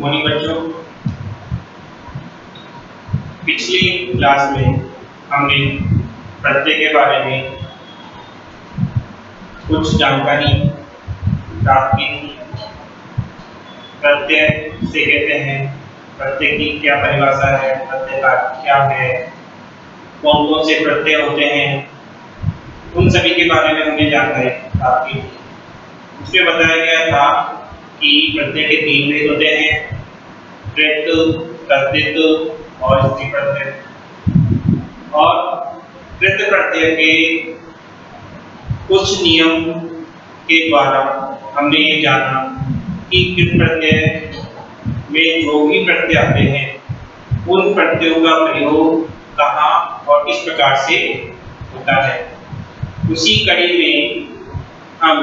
Morning बच्चों। पिछली class में हमने प्रत्यय के बारे में कुछ जानकारी प्राप्त की थी। प्रत्यय से कहते हैं, प्रत्यय की क्या परिभाषा है, प्रत्यय का क्या है, कौन कौन से प्रत्यय होते हैं, उन सभी के बारे में हमने जानकारी प्राप्त की थी। उसमें बताया गया था कि प्रत्यय के 3 भेद होते हैं, कृत, कर्तृत्व और स्त्री प्रत्यय। और कृत प्रत्यय के कुछ नियम के द्वारा हमने ये जाना कि कृत प्रत्यय में जो भी प्रत्यय आते हैं उन प्रत्ययों का प्रयोग कहाँ और किस प्रकार से होता है। उसी कड़ी में हम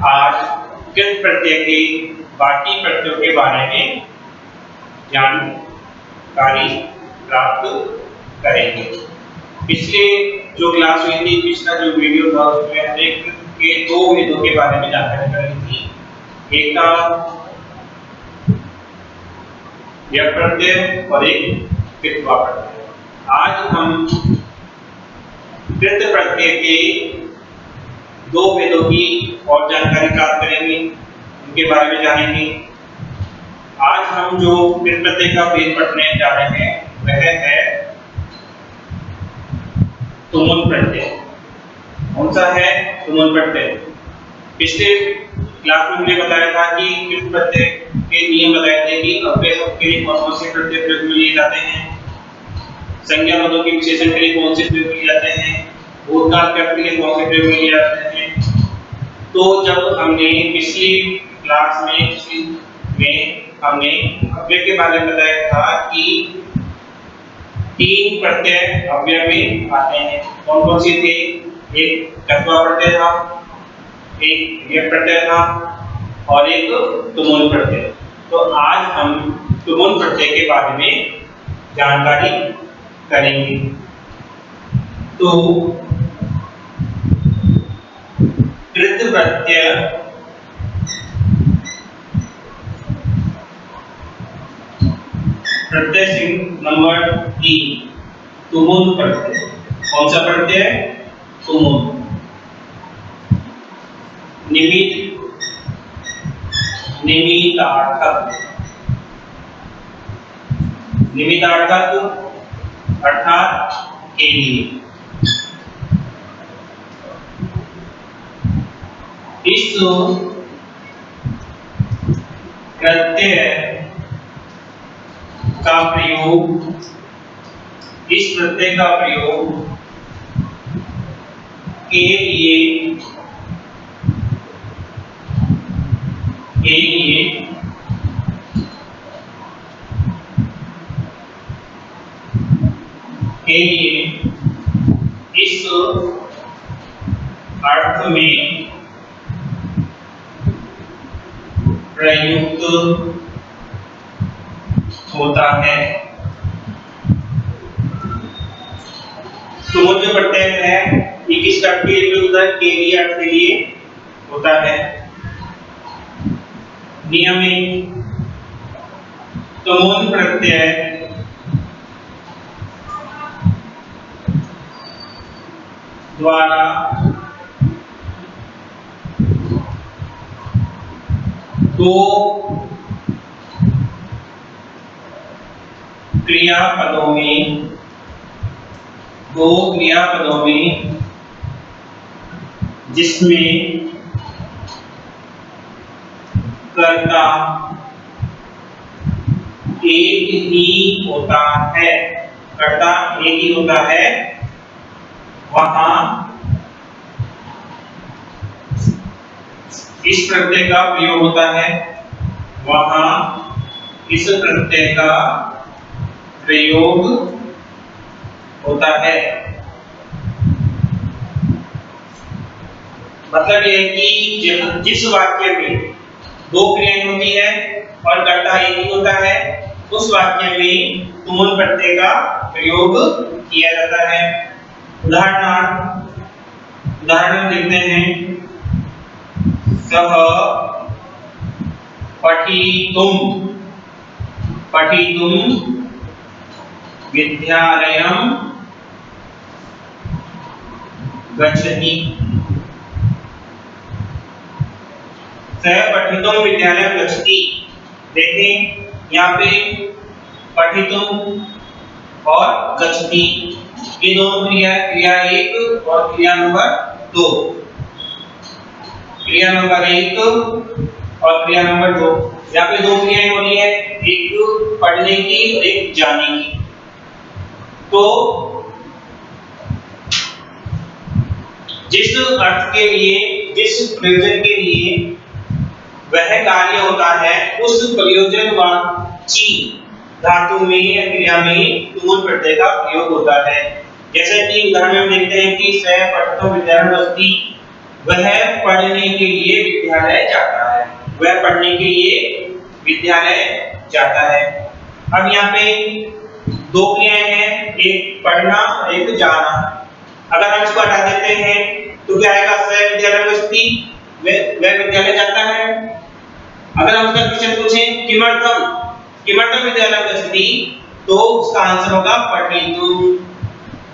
आज कृत प्रत्यय के बाकी प्रत्ययों के बारे में जानकारी प्राप्त करेंगे। पिछले जो क्लास हुई थी, पिछला जो वीडियो था, उसमें हमने कृत के 2 भेदों के बारे में जानकारी करी थी। एक था यह प्रत्यय और एक कृत्वा प्रत्यय। आज हम कृत प्रत्यय के 2 भेदों की और जानकारी प्राप्त करेंगे, उनके बारे में जानेंगे। आज हम जो कृत प्रत्यय का भेद पढ़ने जा रहे हैं वह है तुमुल प्रत्यय। कौन सा है? तुमुल प्रत्यय। पिछले क्लास में हमने बताया था कि कृत प्रत्यय के नियम बताए थे कि अव्यय पद के लिए कौन कौन से प्रत्यय प्रयोग में लिए जाते हैं, संज्ञा पदों के विशेषण के लिए कौन से प्रयोग किए जाते हैं, भूतकाल के अर्थ के लिए कौन से प्रयोग किए जाते हैं। तो जब हमने पिछली क्लास में हमने अव्यय के बारे में बताया था कि 3 प्रत्यय अव्यय में आते हैं। कौन कौन से थे? एक कर्तृ प्रत्यय था, एक यह प्रत्यय था और एक तुमुल प्रत्यय। तो आज हम तुमुल प्रत्यय के बारे में जानकारी करेंगे। तो कृत प्रत्यय प्रत्यय चिन्ह नंबर 3 तुमुल प्रत्यय। कौन सा प्रत्यय? तुमुल। निमित्तार्थक। निमित्तार्थक अर्थात के लिए। इस प्रत्यय का प्रयोग, इस प्रत्यय का प्रयोग के लिए इस अर्थ में प्रयुक्त होता है। तुमुल जो प्रत्यय है ये किस अर्थ के लिए प्रयुक्त होता है? के लिए अर्थ के लिए होता है। नियम 1, तुमुल प्रत्यय द्वारा दो क्रियापदों में जिसमें कर्ता एक ही होता है, कर्ता एक ही होता है, वहां इस प्रत्यय का प्रयोग होता है, वहां इस प्रत्यय का प्रयोग होता है। मतलब यह कि जिस वाक्य में 2 क्रियाएं होती है और कर्ता एक ही होता है, उस वाक्य में तुमुल प्रत्यय का प्रयोग किया जाता है। उदाहरण देखते हैं। सह पठितुम पठितुं विद्यालयं गच्छति। सः पठितुं विद्यालयं गच्छति। देखें यहाँ पे पठितुं और गच्छति ये दोनों क्रिया एक और क्रिया नंबर 2। क्रिया नंबर 1 और क्रिया नंबर 2। यहाँ पे दो क्रियाएं हो रही है, एक पढ़ने की और एक जाने की। तो जिस अर्थ के लिए, जिस प्रयोजन के लिए वह कार्य होता है, उस प्रयोजनवाची धातु में या क्रिया में तुमुल प्रत्यय का प्रयोग होता है। जैसे कि उदाहरण में देखते हैं कि सः पठितुं विद्यालयं गच्छति, वह पढ़ने के लिए विद्यालय जाता है। वह पढ़ने के लिए विद्यालय जाता है। अब यहाँ पे दो क्रियाएं हैं, एक पढ़ना और एक जाना। अगर हम इसको हटा देते हैं तो क्या आएगा? सः विद्यालयं गच्छति, वह विद्यालय जाता है। अगर हम उसका क्वेश्चन पूछें किमर्थम विद्यालयं गच्छति, तो उसका आंसर होगा पठितुं,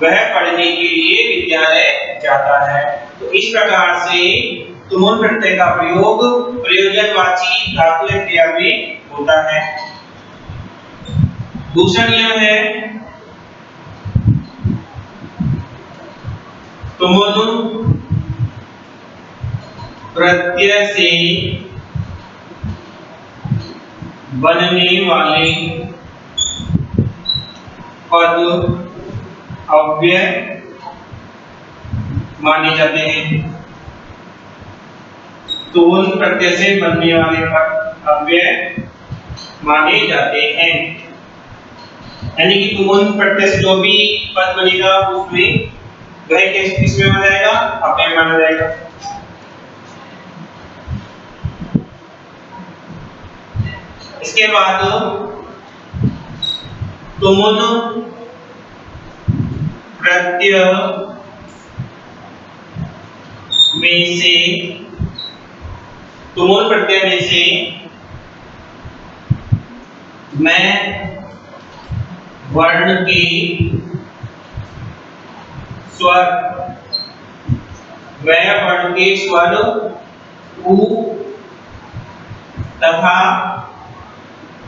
वह पढ़ने के लिए विद्यालय जाता है। तो इस प्रकार से तुमुल प्रत्यय का प्रयोग प्रयोजनवाची धातु या क्रिया में होता है। दूसरा नियम है तुमुल प्रत्यय से बनने वाले पद अव्यय माने जाते हैं। तुमुल प्रत्यय से बनने वाले पद अव्यय माने जाते हैं। यानी कि तुमुल प्रत्यय से जो भी पद बनेगा उसमें वह किसमें माना जाएगा? अव्यय माना जाएगा। इसके बाद तुमुल प्रत्यय में से, तुमुल प्रत्यय में से मैं वर्ण के स्वर, वह वर्ण के स्वर उ तथा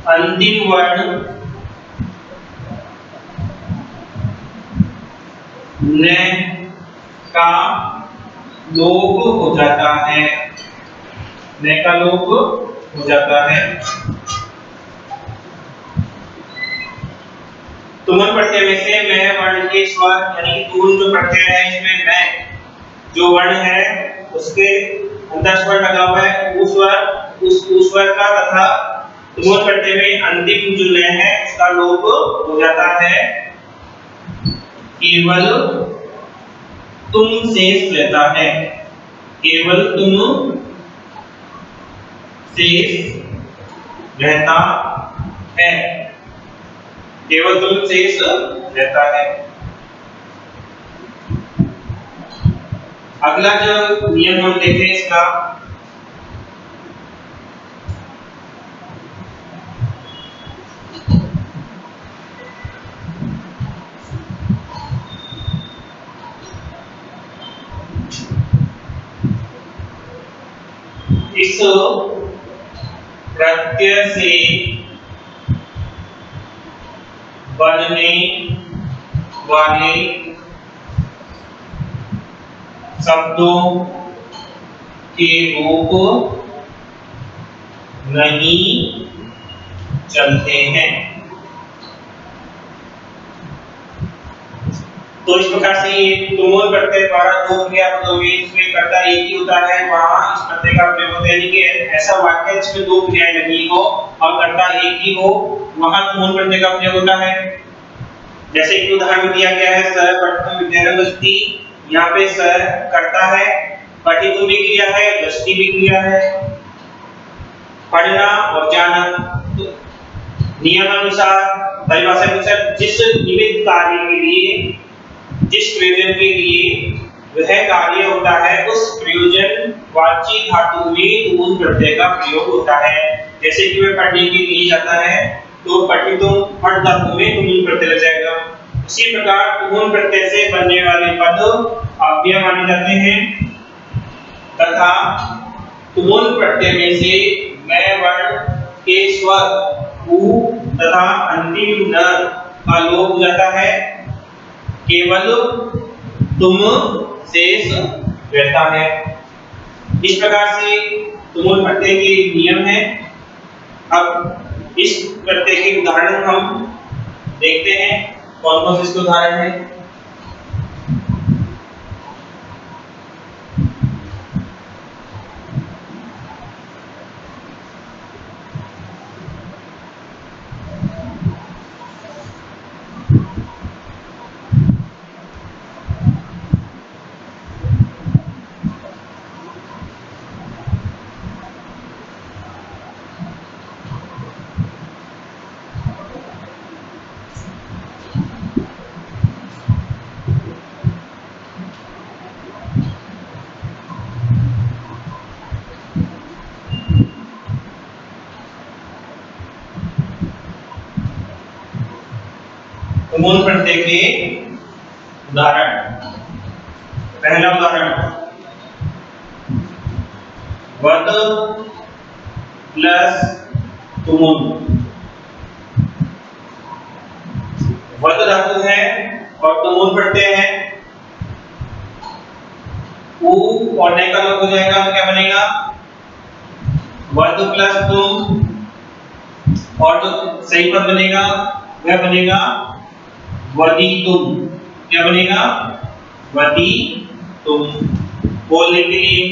अंतिम वर्ण न का लोप हो जाता है, न का लोप हो जाता है। तुमुल प्रत्यय में से मैं वर्ण के स्वर, यानी कि तुमुल जो प्रत्यय है इसमें मैं जो वर्ण है उसके अंदर स्वर लगा हुआ है, उस स्वर का तथा तुमुल प्रत्यय में अंतिम जो न है उसका लोप हो जाता है। केवल तुम शेष रहता है, केवल तुम शेष रहता है, केवल तुम शेष रहता है। अगला जो नियम हम देखें इसका, इस प्रत्यय से बनने वाले शब्दों के रूप नहीं चलते हैं। तो इस प्रकार से ये तुमुल प्रत्यय द्वारा दो क्रियापदों में इसमें कर्ता एक ही होता है, वहां इस प्रत्यय का प्रयोग होता है। यानी कि ऐसा वाक्य जिसमें दो क्रियाएं लगी हो और कर्ता एक ही हो, वहां तुमुल प्रत्यय का प्रयोग होता है। जैसे कि उदाहरण दिया गया है, सः पठितुं विद्यालयं गच्छति, यहाँ पे सः कर्ता है, पठितुं भी क्रिया है, गच्छति भी क्रिया है, पढ़ना और जाना। तो नियमानुसार, परिभाषा के अनुसार जिस निमित्त कार्य के लिए, जिस प्रयोजन के लिए वह कार्य होता है, उस प्रयोजन वाची धातु में तुमुल प्रत्यय का प्रयोग होता है। जैसे कि वह पढ़ने के लिए जाता है, तो पठितुम हट धातु में तुमुल प्रत्यय लग जाएगा। इसी प्रकार तुमुल प्रत्यय से बनने वाले पद अव्यय माने जाते हैं तथा तुमुल प्रत्यय में से मैं वर्ण के स्वर उ तथा अंतिम न का लोप हो जाता है, केवल तुम शेष रहता है। इस प्रकार से तुमुल प्रत्यय के नियम है। अब इस प्रत्यय के उदाहरण हम देखते हैं। कौन कौन से इसके उदाहरण हैं? तुमुल प्रत्यय के उदाहरण। पहला उदाहरण वद प्लस तुमुल। वद धातु है और तुमुल प्रत्यय है। उ और ने का लोप हो जाएगा तो क्या बनेगा? वद प्लस तुम, और जो सही पद बनेगा वह बनेगा वदी तुम। क्या बनेगा? वदी तुम। बोलने के लिए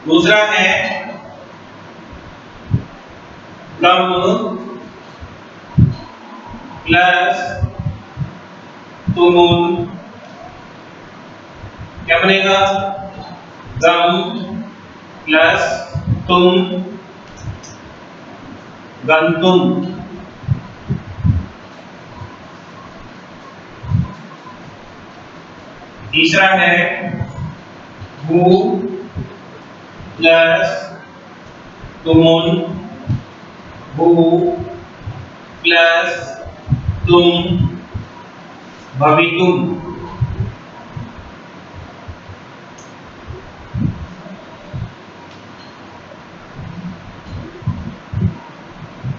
दूसरा है गम प्लस तुमुल। क्या बनेगा? गम प्लस तुम, गंतुम। तीसरा है भू प्लस तुमुल, भू प्लस तुम, भवितुम।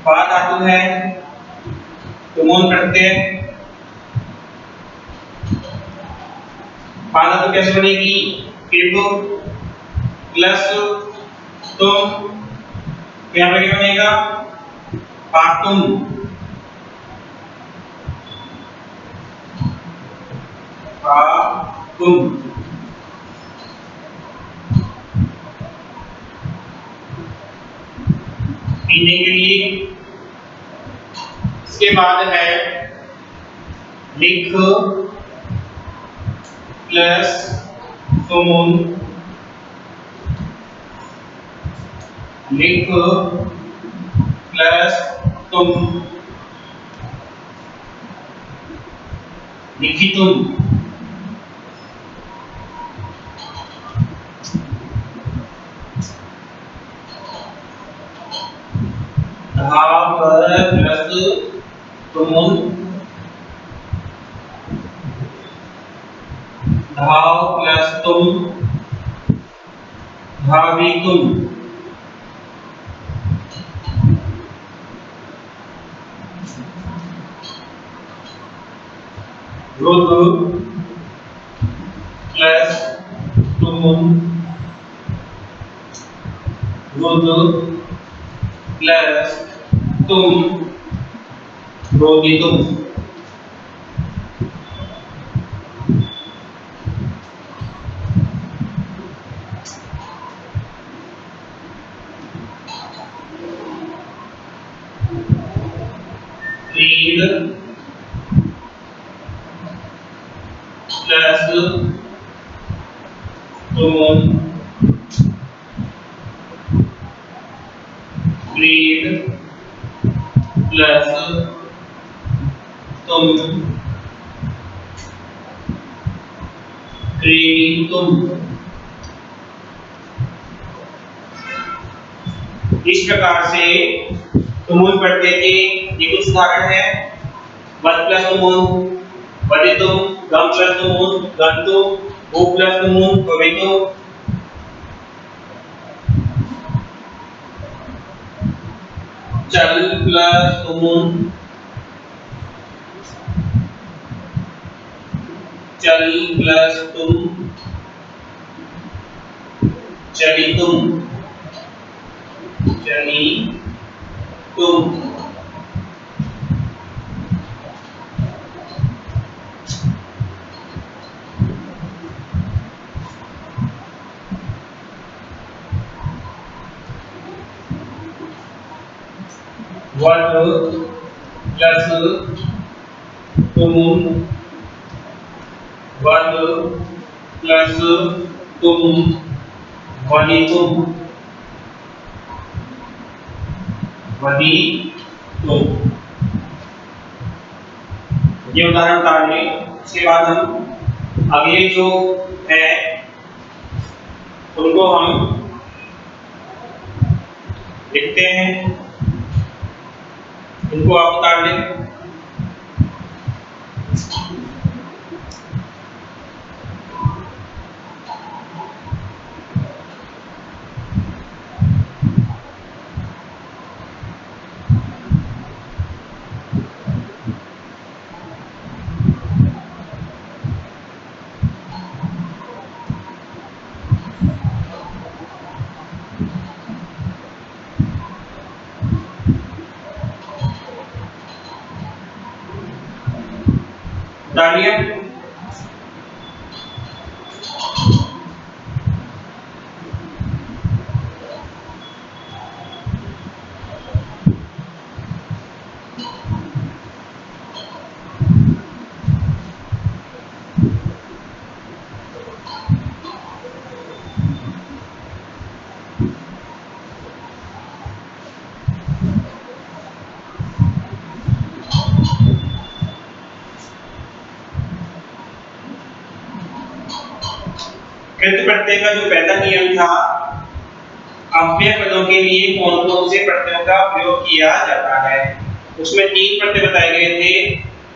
पा धातु है, तुमुल प्रत्यय। पा धातु कैसे बनेगी? किंतु प्लस तुम, यहाँ पे क्या बनेगा? पातुम। पातुम। पीने के लिए। इसके बाद है लिख प्लस तुमुल, लिख प्लस तुम, लिखितुम। धाव प्लस तुमुल, धाव प्लस तुम, धावितुम। रुद्र प्लस तुमुल, रुद्र प्लस तुम, रोदितुम। क्रीड प्लस तुमुल, क्रीड प्लस तुम, क्रीडितुम। इस प्रकार से तुमुल प्रत्यय के ये कुछ उदाहरण है। वद प्लस तुमुल वदितुम, गम प्लस तुमुल गंतुम, भू प्लस तुमुल भवितुम, चल प्लस तुमुल चल प्लस तुम चलितुम चलितुम। वद प्लस तुम वद प्लस तुम वदितुम वदितुम। ये उदाहरण उतार लें। उसके बाद हम अगले जो है उनको हम लिखते हैं, इनको आप उतार लें। उतार लिया। कृत प्रत्यय का जो पहला नियम था, अव्यय पदों के लिए कौन कौन से प्रत्ययों का प्रयोग किया जाता है, उसमें तीन प्रत्यय बताए गए थे।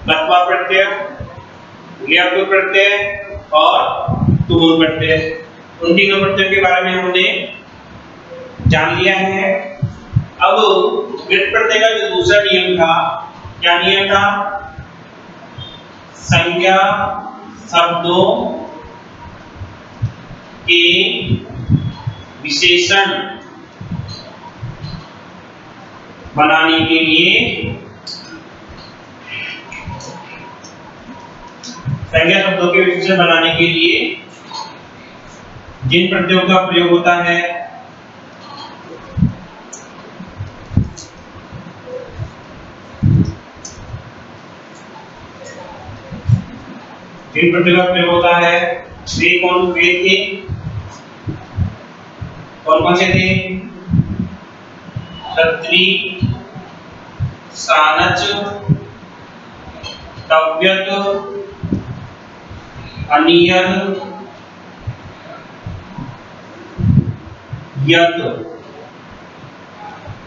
लत्वा प्रत्यय, ल्यप प्रत्यय और तुमुल प्रत्यय। उन तीनों प्रत्ययों के बारे में हमने जान लिया है। अब कृत प्रत्यय का जो दूसरा नियम था, क्या नियम था? संज्ञा शब्दों के विशेषण बनाने के लिए संज्ञा शब्दों के विशेषण बनाने के लिए जिन प्रत्ययों का प्रयोग होता है, जिन प्रत्ययों का प्रयोग होता है वे कौन थे? कौन से थे? क्षत्रि, सानच, तव्यत, अनियन, यत।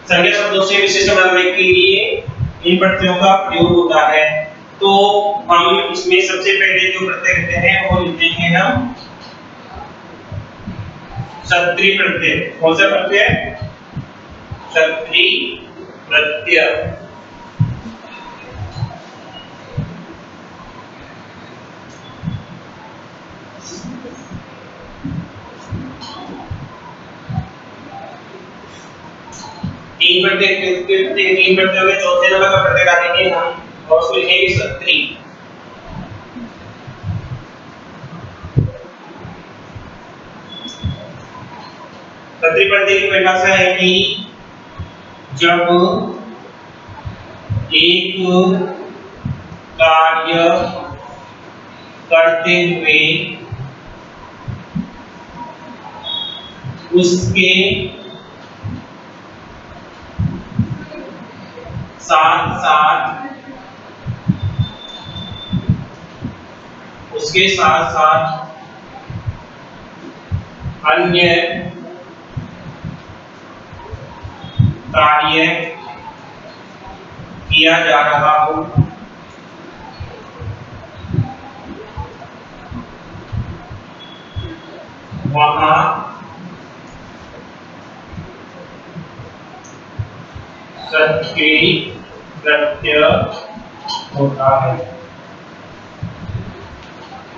संज्ञा शब्दों से विशेषण बनाने के लिए इन प्रत्ययों का प्रयोग होता है। तो हम इसमें सबसे पहले जो प्रत्यय लेते हैं वो लेते हैं हम क्षत्रि प्रत्यय। कौन सा प्रत्यय? क्षत्रि प्रत्यय। तीन प्रत्ययों में चौथे नंबर का प्रत्यय डालेंगे हम और उसमें लिखेंगे क्षत्रि। क्षत्रि प्रत्यय की परिभाषा है कि जब एक कार्य करते हुए उसके साथ साथ अन्य कार्य किया जा रहा हो, वहां सत्क्रिय प्रत्यय होता है।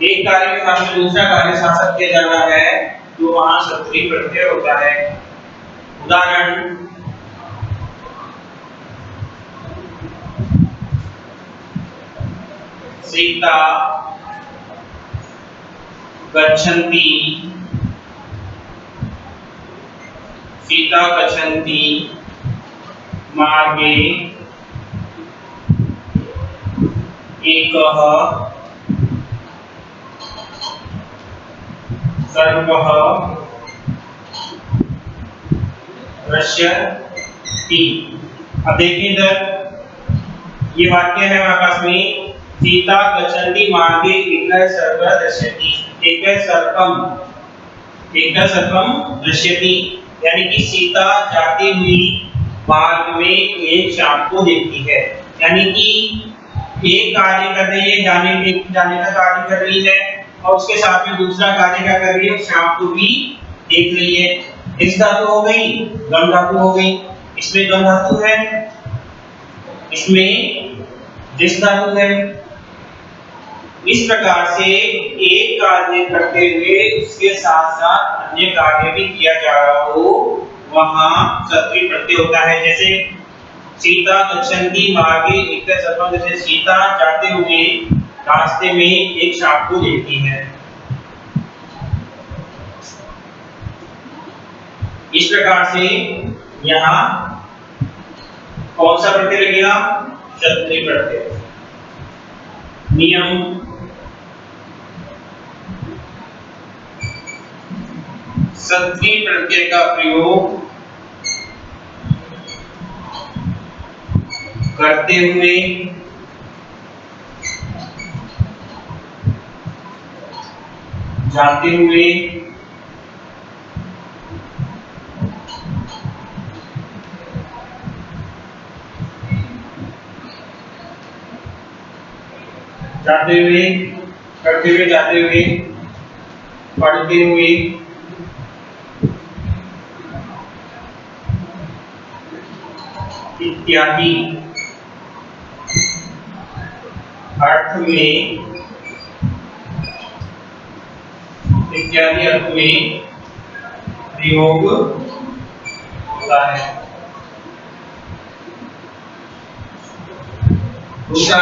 एक कार्य के साथ दूसरा कार्य साथ किया जाना है तो वहां सत्क्रिय प्रत्यय होता है। उदाहरण, सीता गच्छन्ति, सीता गच्छन्ति मार्गे एकः सर्पः दृश्यति। अब देखिए इधर ये वाक्य है आपस में, सीता गच्छन्ति मार्गे एकः सर्पः दृश्यति। एकः सर्पम दृश्यति यानी कि सीता जाती हुई मार्ग में एक सांप को देखती है। यानी कि एक कार्य कर रही है, जाने का कार्य कर रही है और उसके साथ में दूसरा कार्य क्या कर रही है, सांप को भी देख रही है। इस धातु हो गई, गम धातु हो गई। इसमें गम धातु है, इसमें जिस धातु है। इस प्रकार से एक कार्य करते हुए उसके साथ साथ अन्य कार्य भी किया जा रहा हो, वहां सत्क्रिय प्रत्यय होता है। जैसे सीता गच्छन्ति मार्गे एकः सर्पः, जैसे सीता जाते हुए रास्ते में एक सांप को देखती है। इस प्रकार से यहाँ कौन सा प्रत्यय लगेगा, सत्क्रिय प्रत्यय। नियम, सत्क्रिय प्रत्यय का प्रयोग करते हुए जाते हुए जाते हुए, करते हुए, जाते हुए, पढ़ते हुए, इत्यादि अर्थ में, इत्यादि अर्थ में प्रयोग होता है। दूसरा,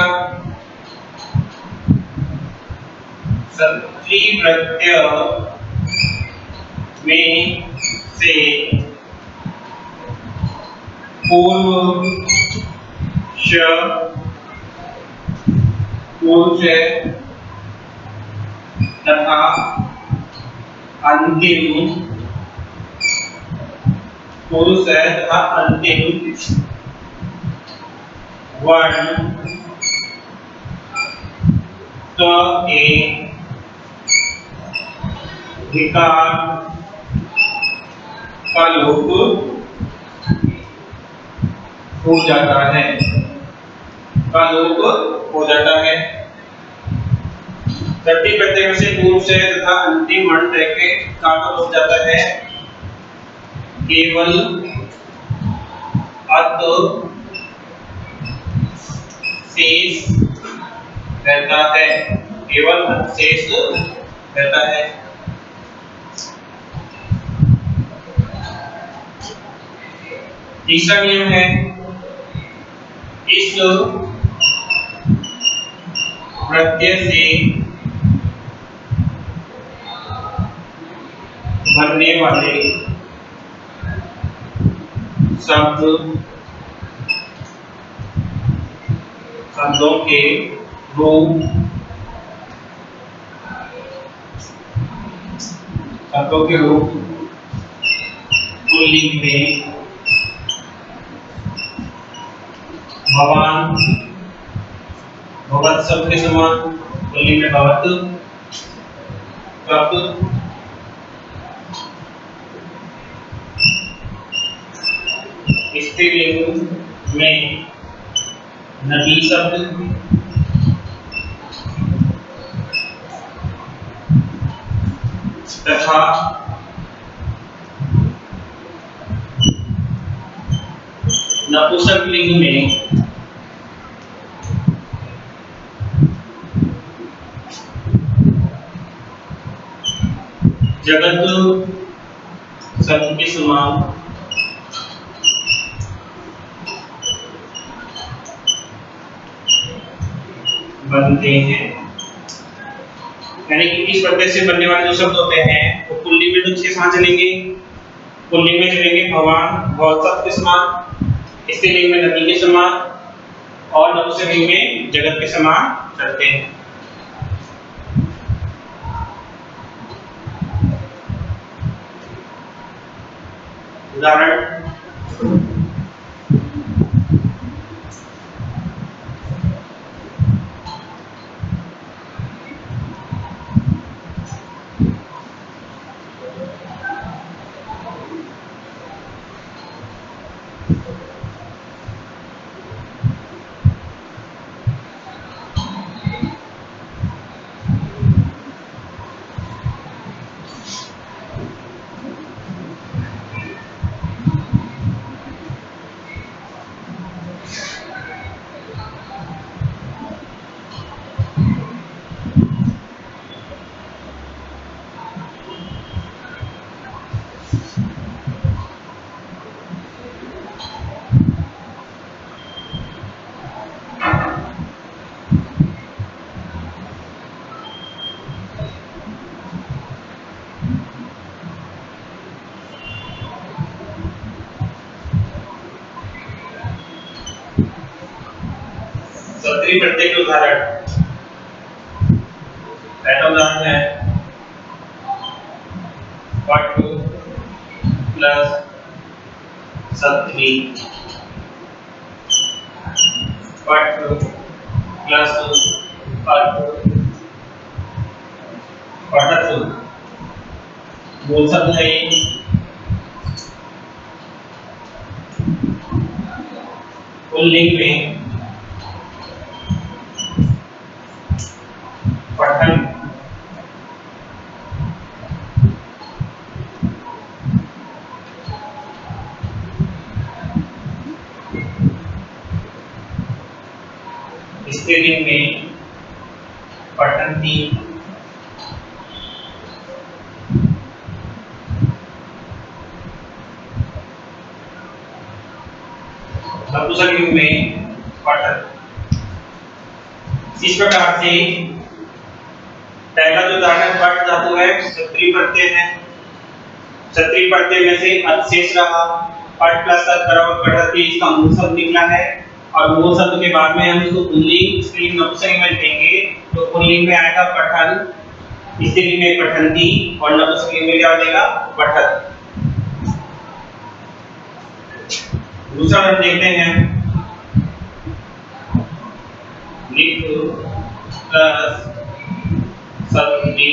सत्क्रिय प्रत्यय में से पूर्व तथा अंतिम, पुरुष तथा अंतिम वर्ण के विकार का लोप हो जाता है, का लोप हो जाता है। सत्क्रिय प्रत्यय में से पूर्व से तथा अंतिम वर्ण के का लोप हो जाता है। केवल अत शेष रहता है, केवल अत शेष रहता है। तीसरा नियम है, इस प्रत्यय से बनने वाले शब्दों के रूप, पुल्लिंग में भवान, भवत शब्द के समान, पुल्लिंग में भवत, तत्, स्त्रीलिंग में नदी शब्द तथा नपुंसकलिंग में जगत शब्द के समान बनते हैं। यानी कि इस प्रत्यय से बनने वाले जो शब्द होते हैं वो पुल्लिंग में तो किसके समान चलेंगे? पुल्लिंग में चलेंगे भगवान भगवत शब्द के समान, स्त्रीलिंग में नदी के समान और नपुंसकलिंग में जगत के समान चलते हैं। उदाहरण सत्री प्रत्यय के उदाहरण। पहला उदाहरण है पट प्लस सत्री, पट प्लस पट पठत मूल शब्द है पुल्लिंग में पठन स्त्रीलिंग में पठन्ति नपुंसकलिंग में पठन। इस प्रकार से पहला जो उदाहरण पट धातु है सत्री प्रत्यय है, सत्री प्रत्यय में से अवशेष रहा पट प्लस पठन्ति, इसका मूल शब्द निकला है और मूल शब्द के बाद में हम इसको पुल्लिंग स्त्रीलिंग नपुंसकलिंग में लिखेंगे तो पुल्लिंग में आएगा पठन, स्त्रीलिंग में पठन्ति और नपुंसकलिंग में क्या बनेगा? पठत। दूसरा हम देखते हैं लिख प्लस सत्री,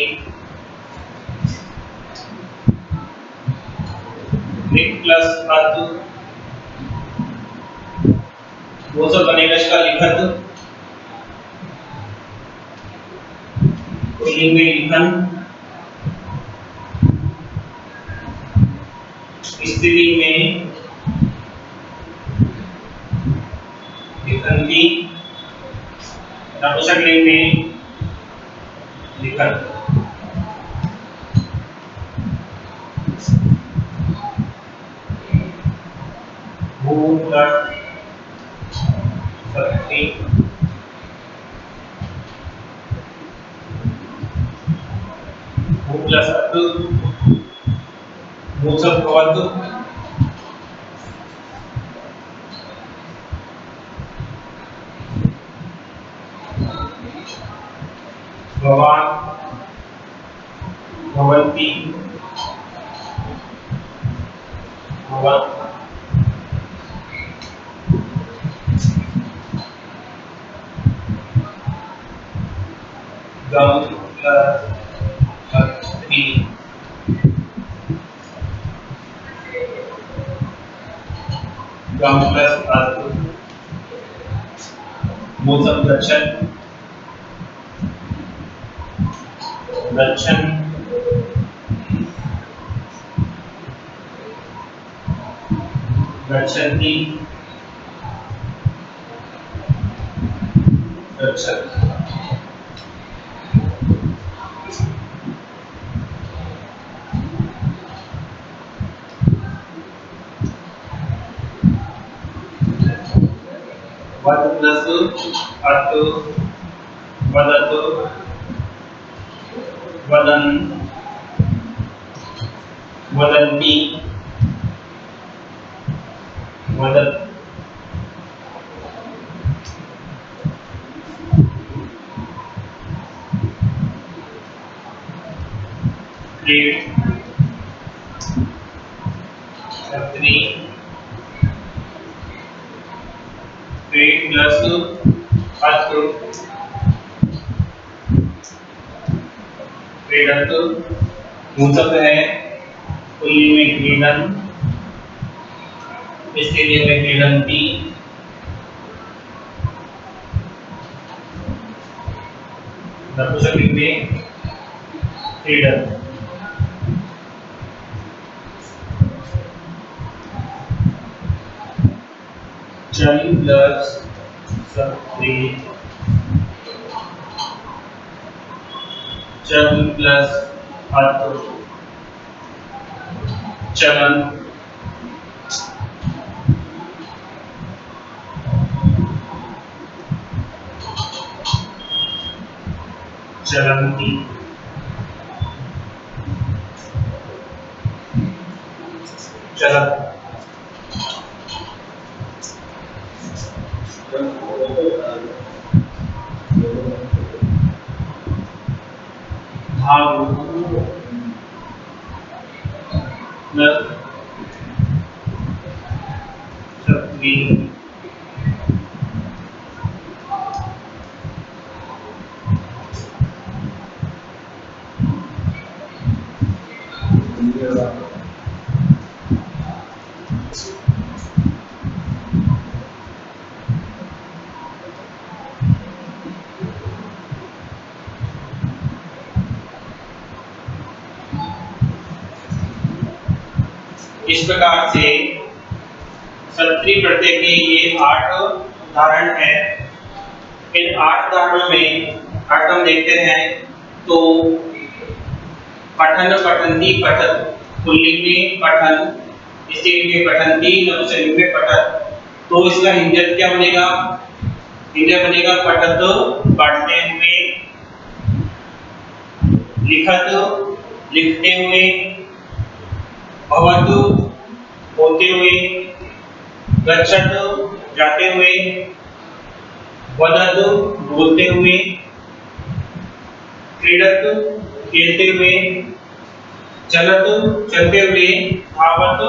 लिख प्लस अत, वो सब बनेगा इसका लिखत, पुल्लिंग में लिखन, स्त्रीलिंग में लिखन्ति, नपुंसकलिंग में लिखन। भू प्लस सत्री, भू प्लस अत, मूल शब्द भवतु, भवान भवन्ति भवत्, गम प्लस सत्री, कम प्लस अर्थ मूलतम दर्शन दर्शन गच्छन्ति गच्छन्ति वद प्लस अर्थ वदतु वदन वदन्ति वदत क्रीड छतरी क्रीड प्लस अर्थ क्रीडत मूलतः है कुल्ली में क्रीडन स्त्रीलिंग में क्रीडन्ति नपुंसकलिंग में क्रीडन चल प्लस सत्री चल प्लस अर्थ चलन चलन्ति चलत भाव प्लस शक्ति इस प्रकार से सत्री प्रत्यय के ये 8 उदाहरण हैं। इन 8 उदाहरणों में अर्थ हम देखते हैं तो पठन पठन्ति पठत पुल्लिंग में पठन स्त्रीलिंग में पठन्ति नपुंसकलिंग में पठत। तो इसका हिंदी अर्थ क्या बनेगा? हिंदी बनेगा पठत पढ़ते हुए, लिखत लिखते हुए, भवतु होते हुए, गच्छत जाते हुए, वदतु बोलते हुए, क्रीडत खेलते हुए, चलत चलते हुए, धावत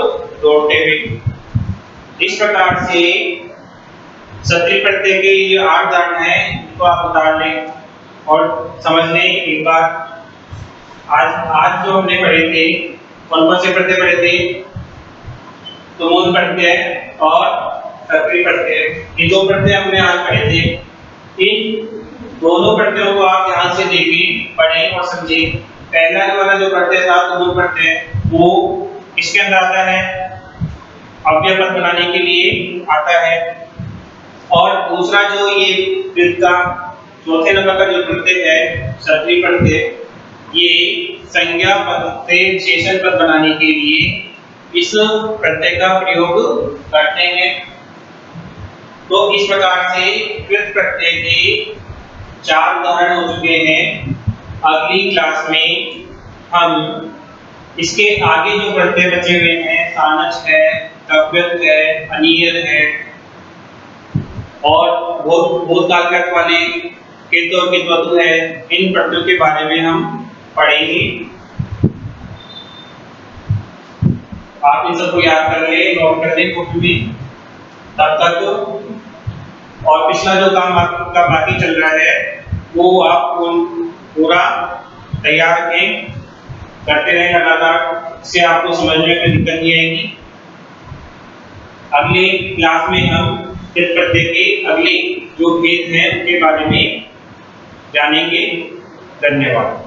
दौड़ते हुए। इस प्रकार से सत्री प्रत्यय के ये 8 उदाहरण हैं, इनको आप उतार लें और समझ लें एक बार। आज जो हमने पढ़े थे कौन से प्रत्यय पढ़े थे? तो मूल प्रत्यय और सत्री प्रत्यय, ये 2 प्रत्यय हमने आज पढ़े थे। इन दोनों प्रत्ययों को आप ध्यान से देखें, पढ़ें और समझें। पहला वाला जो प्रत्यय था तो मूल प्रत्यय, वो किसके अंदर आता है? अव्यय पद बनाने के लिए आता है। और दूसरा जो ये कृत का चौथे नंबर का जो प्रत्यय है सत्री प्रत्यय, ये संज्ञा पद से विशेषण पद बनाने के लिए इस प्रत्यय का प्रयोग करते हैं। तो इस प्रकार से कृत प्रत्यय के 4 उदाहरण हो चुके हैं। अगली क्लास में हम इसके आगे जो प्रत्यय बचे हुए हैं, सानच है, कव्यत है, अनियत है और बोधकार्यक वाले कित और कित्वतु है, इन प्रत्ययों के बारे में हम पढ़ेंगे। आप इन सबको याद कर ले, नोट कर ले कॉपी में। तब तक और पिछला जो काम आपका बाकी चल रहा है वो आप पूरा तैयार रखें, करते रहें लगातार। इससे आपको समझने में दिक्कत नहीं आएगी। अगले क्लास में हम किस प्रत्यय के अगले जो भेद हैं उनके बारे में जानेंगे। धन्यवाद।